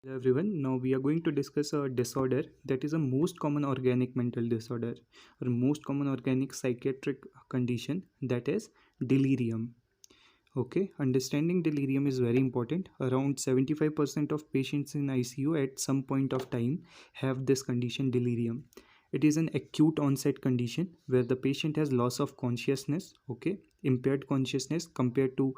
Hello everyone. Now we are going to discuss a disorder that is a most common organic mental disorder or most common organic psychiatric condition, that is delirium. Okay, understanding delirium is very important. Around 75% of patients in ICU at some point of time have this condition, delirium. It is an acute onset condition where the patient has loss of consciousness, okay, impaired consciousness compared to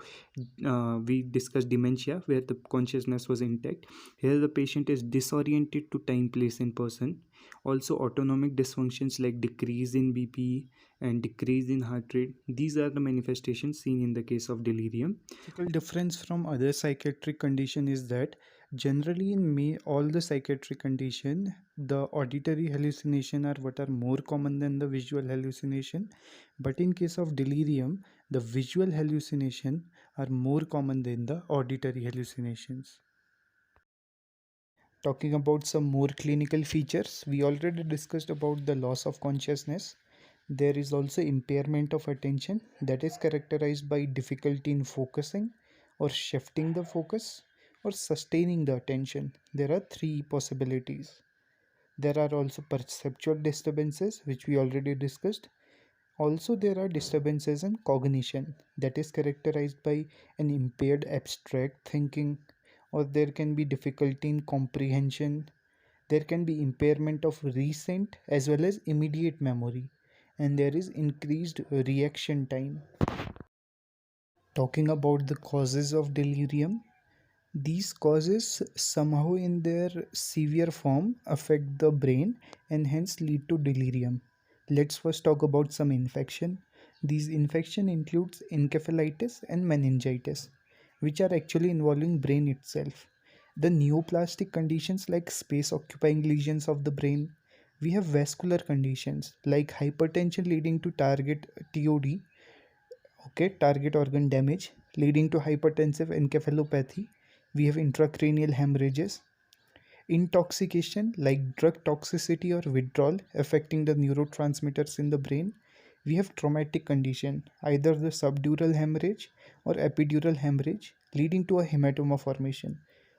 we discussed dementia where the consciousness was intact. Here the patient is disoriented to time, place, and person. Also, autonomic dysfunctions like decrease in BP and decrease in heart rate. These are the manifestations seen in the case of delirium. Typical difference from other psychiatric condition is that generally in all the psychiatric condition, the auditory hallucination are what are more common than the visual hallucination. But in case of delirium, the visual hallucination are more common than the auditory hallucinations. Talking about some more clinical features, we already discussed about the loss of consciousness. There is also impairment of attention that is characterized by difficulty in focusing or shifting the focus or sustaining the attention. There are three possibilities. There are also perceptual disturbances, which we already discussed. Also, there are disturbances in cognition that is characterized by an impaired abstract thinking, or there can be difficulty in comprehension. There can be impairment of recent as well as immediate memory, and there is increased reaction time. Talking about the causes of delirium, these causes somehow in their severe form affect the brain and hence lead to delirium. Let's first talk about some infection. These infection includes encephalitis and meningitis, which are actually involving brain itself. The neoplastic conditions like space occupying lesions of the brain. We have vascular conditions like hypertension leading to target TOD, okay, target organ damage leading to hypertensive encephalopathy. We have intracranial hemorrhages, intoxication like drug toxicity or withdrawal affecting the neurotransmitters in the brain. We have traumatic condition, either the subdural hemorrhage or epidural hemorrhage leading to a hematoma formation,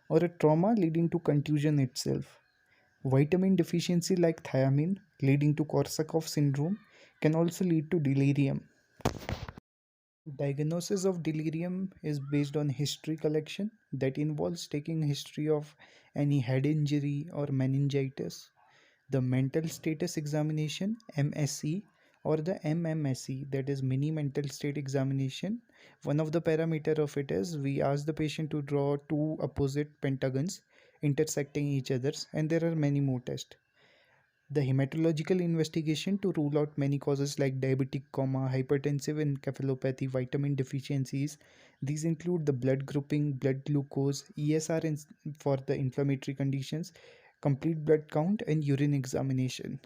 or a trauma leading to contusion itself. Vitamin deficiency like thiamine leading to Korsakoff syndrome can also lead to delirium. Diagnosis of delirium is based on history collection that involves taking history of any head injury or meningitis, the mental status examination MSE or the MMSE, that is mini mental state examination. One of the parameter of it is we ask the patient to draw two opposite pentagons intersecting each others, and there are many more tests. The hematological investigation to rule out many causes like diabetic coma, hypertensive encephalopathy, vitamin deficiencies. These include the blood grouping, blood glucose, ESR for the inflammatory conditions, complete blood count, and urine examination.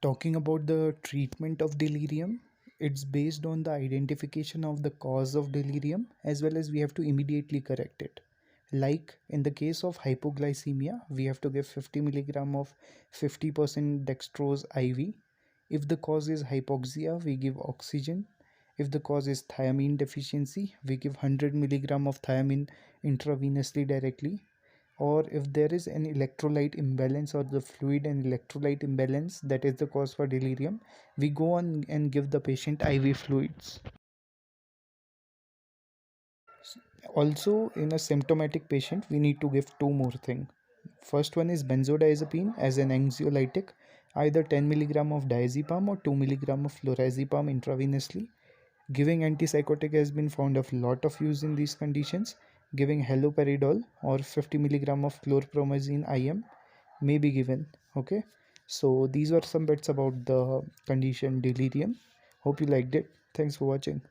Talking about the treatment of delirium, it's based on the identification of the cause of delirium as well as we have to immediately correct it. Like in the case of hypoglycemia, we have to give 50 milligram of 50% dextrose IV. If the cause is hypoxia, we give oxygen. If the cause is thiamine deficiency, we give 100 milligram of thiamine intravenously directly. Or if there is an electrolyte imbalance or the fluid and electrolyte imbalance that is the cause for delirium, we go on and give the patient IV fluids. Also, in a symptomatic patient, we need to give two more things. First one is benzodiazepine as an anxiolytic, either 10 milligram of diazepam or 2 milligram of flurazepam intravenously. Giving antipsychotic has been found of lot of use in these conditions. Giving haloperidol or 50 milligram of chlorpromazine IM may be given. Okay, so these were some bits about the condition delirium. Hope you liked it. Thanks for watching.